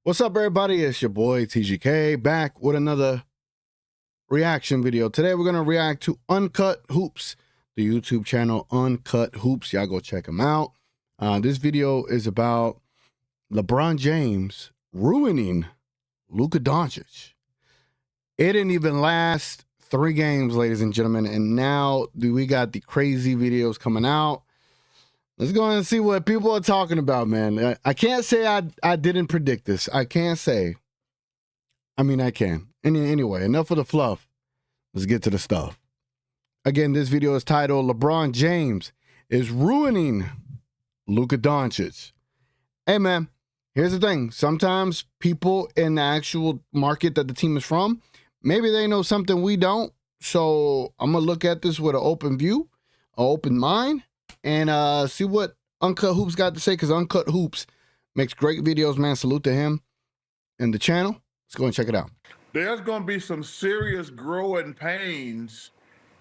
What's up, everybody? It's your boy TGK back with another reaction video. Today we're gonna react to Uncut Hoops, the YouTube channel Uncut Hoops. Y'all go check them out. This video is about LeBron James ruining LUKA Doncic. It didn't even last 3 games, ladies and gentlemen, and now we got the crazy videos coming out. Let's go and see what people are talking about, man. I can't say I didn't predict this. I can't say. I mean, I can. Anyway, enough of the fluff. Let's get to the stuff. Again, this video is titled LeBron James is ruining LUKA Doncic. Hey, man, here's the thing. Sometimes people in the actual market that the team is from, maybe they know something we don't. So I'm going to look at this with an open view, an open mind, and see what Uncut Hoops got to say, because Uncut Hoops makes great videos, man. Salute to him and the channel. Let's go and check it out. There's going to be some serious growing pains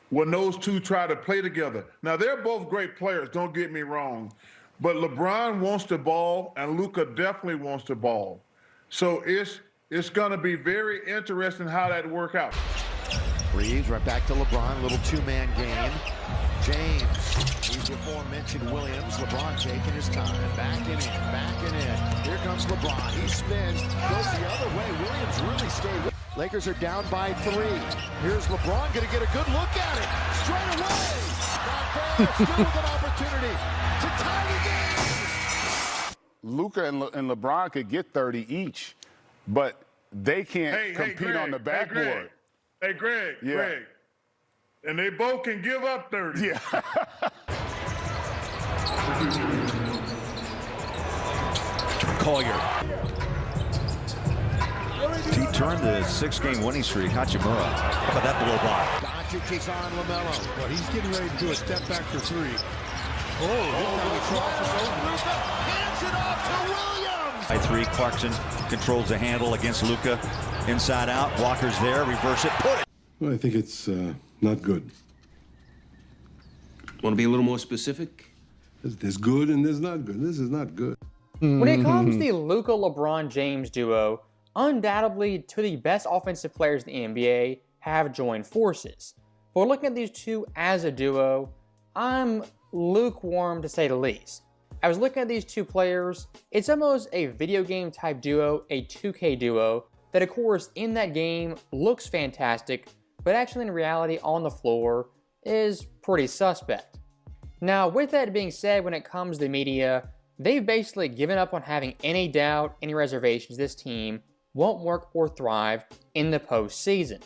when those two try to play together. Now, they're both great players, don't get me wrong, but LeBron wants the ball and LUKA definitely wants the ball. So it's going to be very interesting how that work out. Reeves right back to LeBron, little two-man game. James, he's aforementioned Williams. LeBron taking his time, backing in. Here comes LeBron. He spins, goes the other way. Williams really stayed with. Lakers are down by 3. Here's LeBron, going to get a good look at it. Straight away. Not bad. Still with an opportunity to tie the game. LUKA and LeBron could get 30 each, but they can't compete Greg, on the backboard. Hey, Greg. And they both can give up 30. Yeah. Collier. He turned the 6-game winning streak. Hachimura. How about that below block? Doncic is on LaMelo. Well, he's getting ready to do a step back for 3. Hands it off to Williams. By 3, Clarkson controls the handle against LUKA. Inside out, Walker's there, reverse it, put it. Well, I think it's not good. Want to be a little more specific? There's good and there's not good. This is not good. When it comes to the LUKA-LeBron James duo, undoubtedly two of the best offensive players in the NBA have joined forces. But looking at these two as a duo, I'm lukewarm to say the least. I was looking at these two players, it's almost a video game type duo, a 2K duo, that of course in that game looks fantastic, but actually in reality on the floor is pretty suspect. Now with that being said, when it comes to the media, they've basically given up on having any doubt, any reservations this team won't work or thrive in the postseason.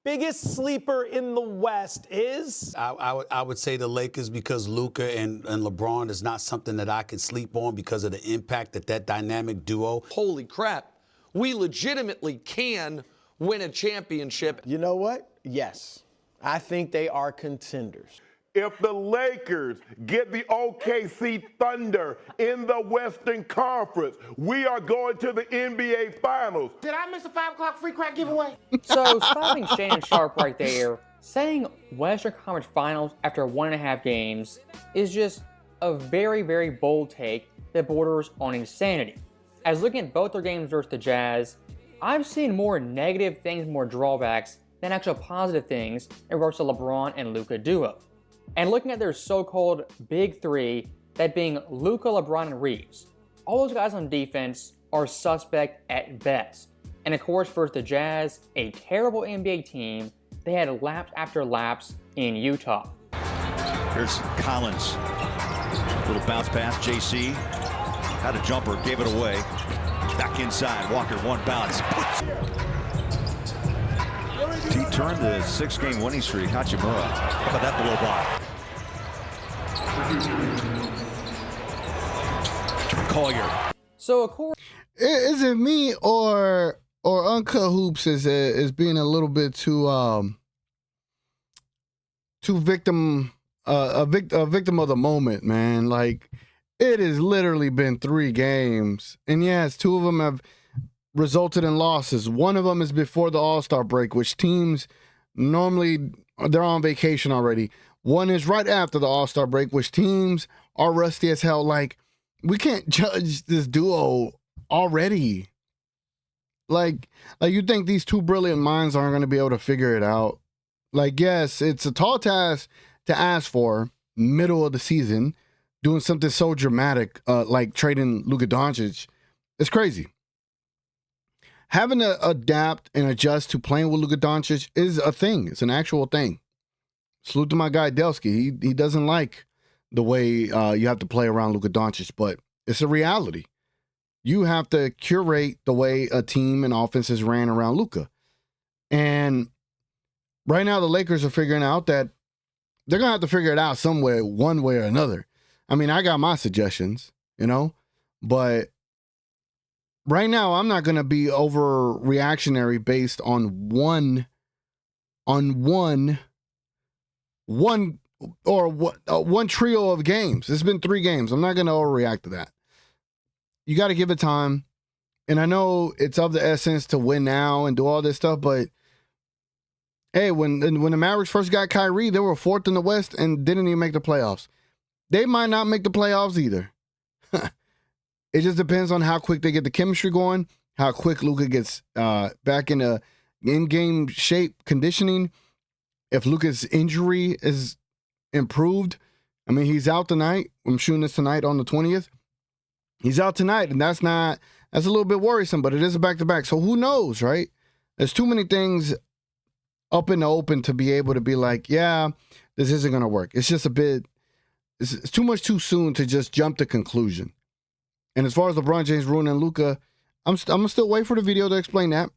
Biggest sleeper in the West is? I would say the Lakers, because LUKA and LeBron is not something that I can sleep on because of the impact that dynamic duo. Holy crap, we legitimately can win a championship. You know what? Yes, I think they are contenders. If the Lakers get the OKC Thunder in the Western Conference, we are going to the NBA Finals. Did I miss a 5 o'clock free crack giveaway? So stopping Shannon Sharp right there, saying Western Conference Finals after 1.5 games is just a very, very bold take that borders on insanity. As looking at both their games versus the Jazz, I've seen more negative things, more drawbacks, than actual positive things in regards to LeBron and LUKA duo. And looking at their so-called big 3, that being LUKA, LeBron, and Reeves, all those guys on defense are suspect at best. And of course, versus the Jazz, a terrible NBA team, they had lapse after lapse in Utah. Here's Collins. Little bounce pass, JC. Had a jumper, gave it away. Back inside, Walker, one bounce. He turned the 6-game winning streak. Hachimura. How about that below block? Collier. So of course, Is it me or Uncut Hoops is being a little bit too victim a victim of the moment, man? Like, it has literally been 3 games, and yes, 2 of them have resulted in losses. One of them is before the All-Star break, which teams normally, they're on vacation already. One is right after the All-Star break, which teams are rusty as hell. Like, we can't judge this duo already. Like you think these two brilliant minds aren't going to be able to figure it out? Like, yes, it's a tall task to ask for middle of the season, doing something so dramatic, like trading LUKA DONCIC. It's crazy. Having to adapt and adjust to playing with LUKA DONCIC is a thing. It's an actual thing. Salute to my guy Delsky. He doesn't like the way you have to play around LUKA DONCIC, but it's a reality. You have to curate the way a team and offense is ran around Luka. And right now the Lakers are figuring out that they're going to have to figure it out somewhere, one way or another. I mean, I got my suggestions, you know, but right now I'm not going to be overreactionary based on one trio of games. It's been 3 games. I'm not going to overreact to that. You got to give it time. And I know it's of the essence to win now and do all this stuff, but hey, when the Mavericks first got Kyrie, they were 4th in the West and didn't even make the playoffs. They might not make the playoffs either. It just depends on how quick they get the chemistry going, how quick Luka gets back into in-game shape, conditioning. If Luka's injury is improved, I mean, he's out tonight. I'm shooting this tonight on the 20th. He's out tonight, and that's a little bit worrisome, but it is a back-to-back. So who knows, right? There's too many things up in the open to be able to be like, yeah, this isn't going to work. It's just it's too much too soon to just jump to conclusion. And as far as LeBron James ruining Luka, I'm going to still wait for the video to explain that.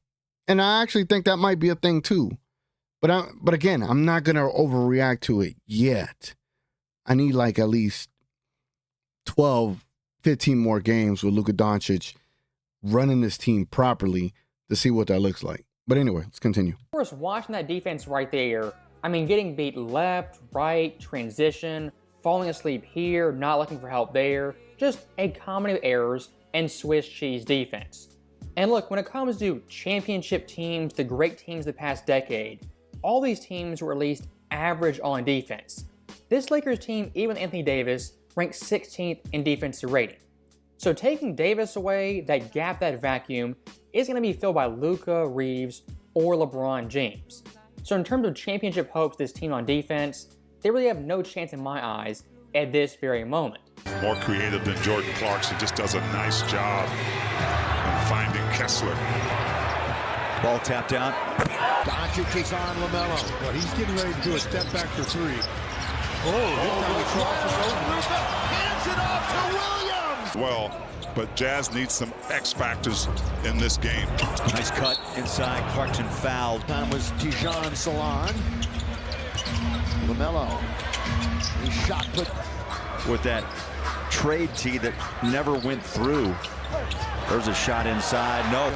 And I actually think that might be a thing too. But again, I'm not going to overreact to it yet. I need like at least 12, 15 more games with LUKA DONCIC running this team properly to see what that looks like. But anyway, let's continue. Of course, watching that defense right there, I mean, getting beat left, right, transition, falling asleep here, not looking for help there, just a comedy of errors and Swiss cheese defense. And look, when it comes to championship teams, the great teams of the past decade, all these teams were at least average on defense. This Lakers team, even Anthony Davis, ranked 16th in defensive rating. So taking Davis away, that gap, that vacuum, is going to be filled by Luka, Reeves, or LeBron James. So in terms of championship hopes, this team on defense, they really have no chance in my eyes at this very moment. More creative than Jordan Clarkson, just does a nice job in finding Kessler. Ball tapped out. Doncic is on LaMelo. Well, he's getting ready to do a step back for 3. Hands it off to Williams. Well, but Jazz needs some X factors in this game. Nice cut inside. Clarkson fouled. Time was Tijan Salon. LaMelo. He shot put with that trade tee that never went through. There's a shot inside. No.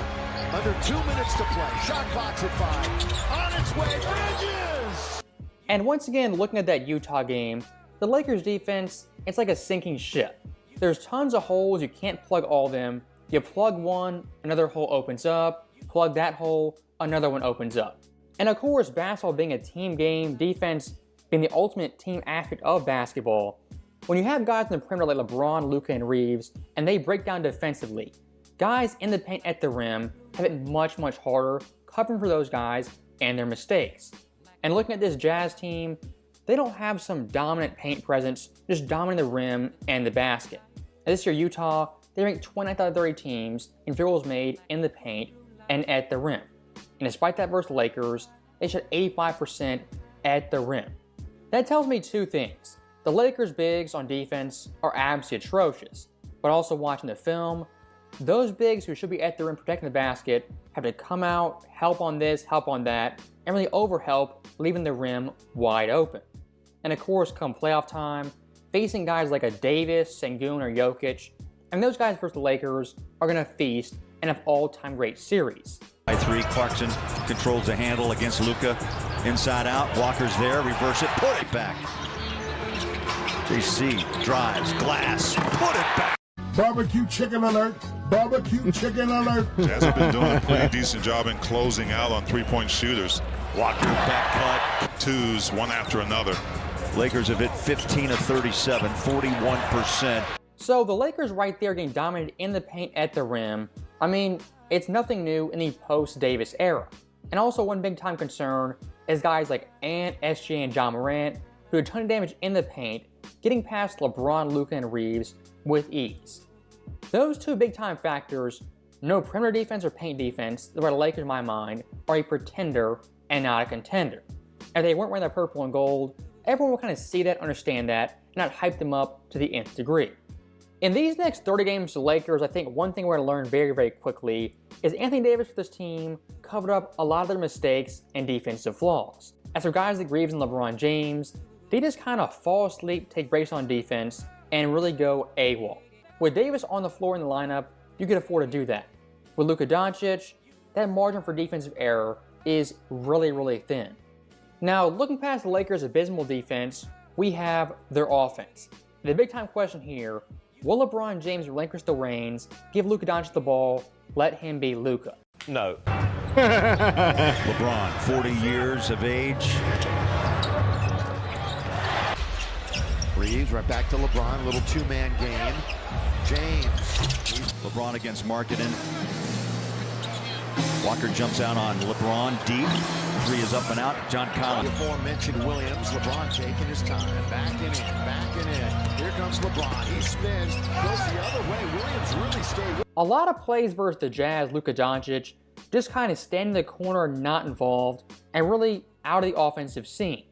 Under 2 minutes to play. Shot clock's at 5. On its way, Bridges. And once again, looking at that Utah game, the Lakers defense, it's like a sinking ship. There's tons of holes, you can't plug all of them. You plug one, another hole opens up. Plug that hole, another one opens up. And of course, basketball being a team game, defense being the ultimate team aspect of basketball, when you have guys in the perimeter like LeBron, Luka, and Reeves, and they break down defensively, guys in the paint at the rim have it much, much harder covering for those guys and their mistakes. And looking at this Jazz team, they don't have some dominant paint presence, just dominating the rim and the basket. And this year, Utah, they ranked 29th out of 30 teams in field goals made in the paint and at the rim. And despite that versus the Lakers, they shot 85% at the rim. That tells me 2 things. The Lakers' bigs on defense are absolutely atrocious, but also watching the film, those bigs who should be at the rim protecting the basket have to come out, help on this, help on that, and really overhelp, leaving the rim wide open. And of course, come playoff time, facing guys like a Davis, Sengun, or Jokic, and those guys versus the Lakers are going to feast and have all-time great series. By 3, Clarkson controls the handle against Luka. Inside out, Walker's there, reverse it, put it back. JC drives, glass, put it back. Barbecue chicken alert. Barbecue chicken alert. Jazz have been doing a pretty decent job in closing out on three-point shooters. Walker back cut. 2s, one after another. Lakers have hit 15 of 37, 41%. So the Lakers right there getting dominated in the paint at the rim, I mean, it's nothing new in the post-Davis era. And also one big-time concern is guys like Ant, SGA, and John Morant, who did a ton of damage in the paint, getting past LeBron, Luka, and Reeves with ease. Those two big-time factors, no perimeter defense or paint defense, the Lakers, in my mind, are a pretender and not a contender. If they weren't wearing their purple and gold, everyone will kind of see that, understand that, and not hype them up to the nth degree. In these next 30 games to the Lakers, I think one thing we're going to learn very, very quickly is Anthony Davis for this team covered up a lot of their mistakes and defensive flaws. As for guys like Reeves and LeBron James, they just kind of fall asleep, take breaks on defense, and really go AWOL. With Davis on the floor in the lineup, you can afford to do that. With LUKA DONCIC, that margin for defensive error is really, really thin. Now, looking past the Lakers' abysmal defense, we have their offense. The big time question here, will LeBron James relinquish the reins, give LUKA DONCIC the ball, let him be Luka? No. LeBron, 40 years of age. Reeves right back to LeBron, little two-man game. James. LeBron against Markkanen. Walker jumps out on LeBron deep. Three is up and out. John Collins. The aforementioned Williams. LeBron taking his time. Backing in. Here comes LeBron. He spins. Goes the other way. Williams really stayed. A lot of plays versus the Jazz, LUKA DONCIC, just kind of stand in the corner, not involved, and really out of the offensive scene.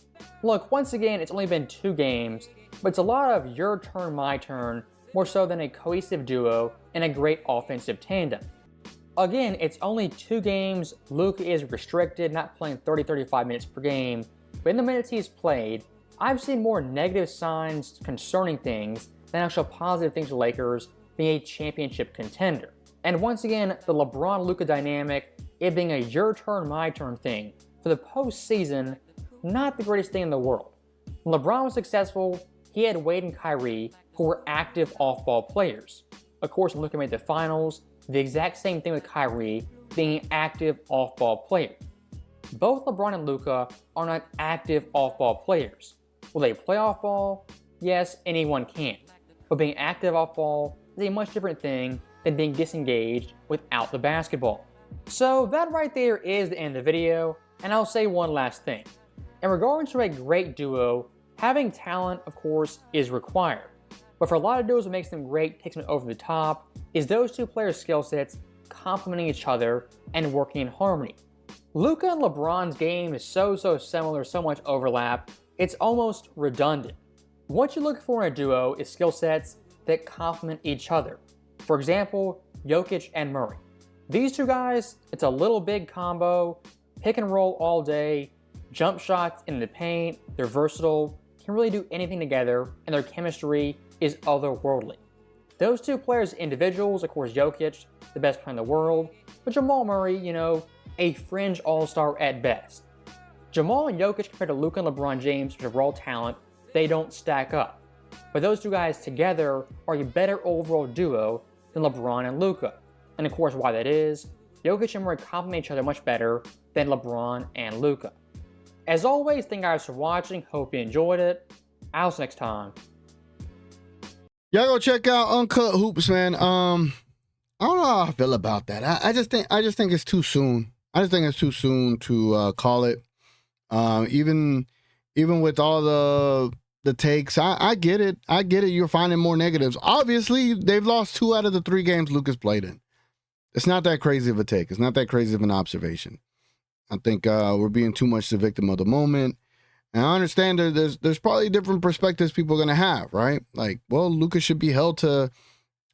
Look, once again, it's only been 2 games, but it's a lot of your turn, my turn, more so than a cohesive duo and a great offensive tandem. Again, it's only 2 games. Luka is restricted, not playing 30-35 minutes per game. But in the minutes he's played, I've seen more negative signs concerning things than actual positive things for the Lakers being a championship contender. And once again, the LeBron-Luka dynamic, it being a your turn, my turn thing, for the postseason, not the greatest thing in the world. When LeBron was successful, he had Wade and Kyrie, who were active off-ball players. Of course, when Luka made the finals, the exact same thing with Kyrie being an active off-ball player. Both LeBron and Luka are not active off-ball players. Will they play off-ball? Yes, anyone can. But being active off-ball is a much different thing than being disengaged without the basketball. So that right there is the end of the video, and I'll say one last thing. In regards to a great duo, having talent, of course, is required. But for a lot of duos, what makes them great, takes them over the top, is those two players' skill sets complementing each other and working in harmony. Luka and LeBron's game is so similar, so much overlap, it's almost redundant. What you look for in a duo is skill sets that complement each other. For example, Jokic and Murray. These two guys, it's a little big combo, pick and roll all day, jump shots in the paint, they're versatile, can really do anything together, and their chemistry is otherworldly. Those two players individuals, of course Jokic, the best player in the world, but Jamal Murray, a fringe all-star at best. Jamal and Jokic compared to Luka and LeBron James, which are raw talent, they don't stack up. But those two guys together are a better overall duo than LeBron and Luka. And of course why that is, Jokic and Murray complement each other much better than LeBron and Luka. As always, thank you guys for watching, hope you enjoyed it. I'll see you next time. Y'all go check out Uncut Hoops, man. I don't know how I feel about that. I just think it's too soon. I just think it's too soon to call it. Even with all the takes, I get it. I get it. You're finding more negatives. Obviously, they've lost 2 out of the 3 games Luka's played in. It's not that crazy of a take. It's not that crazy of an observation. I think we're being too much the victim of the moment. And I understand there's probably different perspectives people are going to have, right? Like, well, Luka should be held to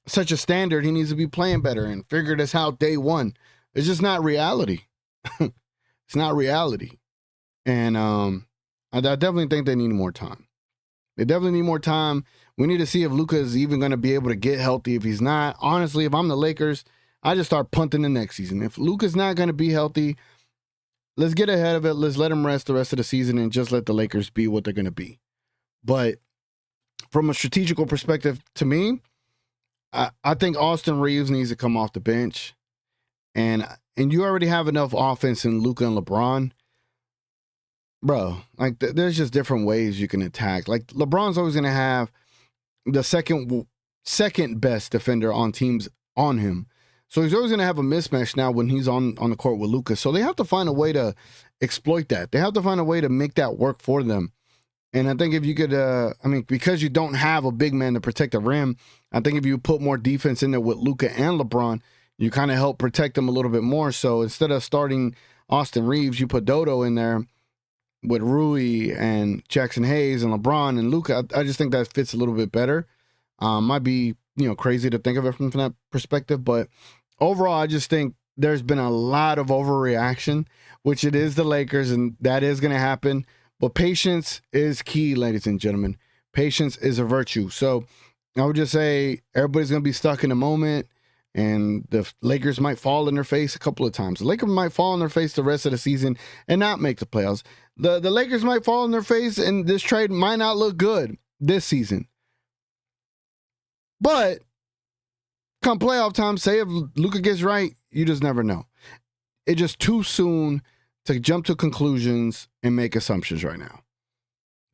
such a standard. He needs to be playing better and figure this out day one. It's just not reality. It's not reality. And I definitely think they need more time. They definitely need more time. We need to see if Luka is even going to be able to get healthy. If he's not, honestly, if I'm the Lakers, I just start punting the next season. If Luka's not going to be healthy, let's get ahead of it. Let's let him rest the rest of the season and just let the Lakers be what they're going to be. But from a strategical perspective, to me, I think Austin Reeves needs to come off the bench. And you already have enough offense in Luka and LeBron. Bro, like there's just different ways you can attack. Like LeBron's always going to have the second best defender on teams on him. So he's always going to have a mismatch now when he's on the court with Luka. So they have to find a way to exploit that. They have to find a way to make that work for them. And I think if you could, I mean, because you don't have a big man to protect the rim, I think if you put more defense in there with Luka and LeBron, you kind of help protect them a little bit more. So instead of starting Austin Reeves, you put Dodo in there with Rui and Jackson Hayes and LeBron and Luka. I just think that fits a little bit better. Might be, crazy to think of it from that perspective, but overall, I just think there's been a lot of overreaction, which it is the Lakers, and that is going to happen. But patience is key, ladies and gentlemen. Patience is a virtue. So I would just say everybody's going to be stuck in the moment, and the Lakers might fall in their face a couple of times. The Lakers might fall in their face the rest of the season and not make the playoffs. The Lakers might fall in their face, and this trade might not look good this season. But come playoff time, say if Luka gets right, you just never know. It's just too soon to jump to conclusions and make assumptions right now.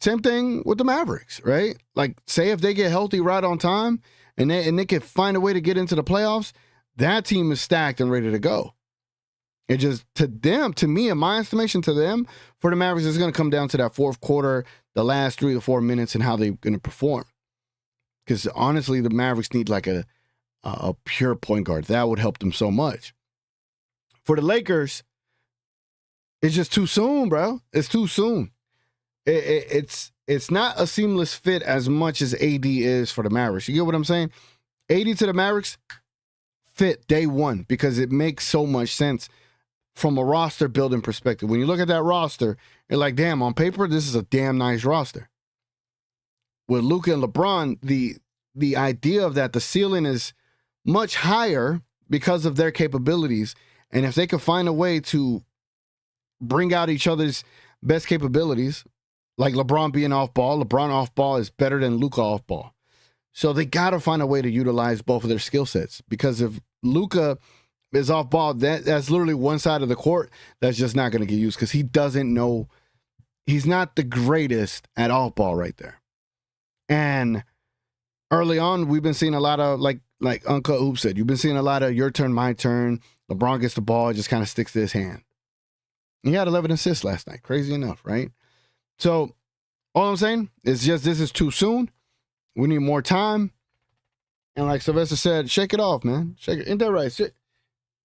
Same thing with the Mavericks, right? Like, say if they get healthy right on time and they can find a way to get into the playoffs, that team is stacked and ready to go. It just, to me, in my estimation, to them, for the Mavericks, it's going to come down to that fourth quarter, the last 3 to 4 minutes, and how they're going to perform. Because honestly, the Mavericks need like a pure point guard. That would help them so much. For the Lakers, it's just too soon, bro. It's too soon. It's not a seamless fit as much as AD is for the Mavericks. You get what I'm saying? AD to the Mavericks fit day one because it makes so much sense from a roster building perspective. When you look at that roster, you're like, damn, on paper, this is a damn nice roster. With Luka and LeBron, the idea of that, the ceiling is much higher because of their capabilities. And if they could find a way to bring out each other's best capabilities, like LeBron being off ball is better than Luka off ball. So they got to find a way to utilize both of their skill sets, because if Luka is off ball, that's literally one side of the court that's just not going to get used because he doesn't know. He's not the greatest at off ball right there. And early on, we've been seeing a lot of, like Uncle Oop said, you've been seeing a lot of your turn, my turn. LeBron gets the ball, just kind of sticks to his hand. He had 11 assists last night. Crazy enough, right? So all I'm saying is just this is too soon. We need more time. And like Sylvester said, shake it off, man. Shake it. Ain't that right? Shit.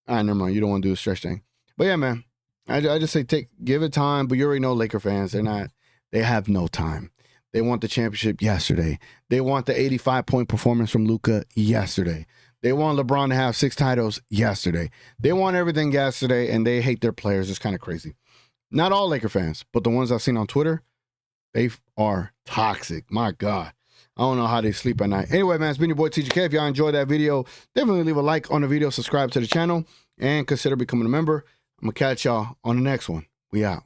All right, never mind. You don't want to do a stretch thing. But yeah, man, I just say give it time. But you already know Laker fans, they have no time. They want the championship yesterday. They want the 85-point performance from Luka yesterday. They want LeBron to have 6 titles yesterday. They want everything yesterday, and they hate their players. It's kind of crazy. Not all Laker fans, but the ones I've seen on Twitter, they are toxic. My God. I don't know how they sleep at night. Anyway, man, it's been your boy TGK. If y'all enjoyed that video, definitely leave a like on the video, subscribe to the channel, and consider becoming a member. I'm going to catch y'all on the next one. We out.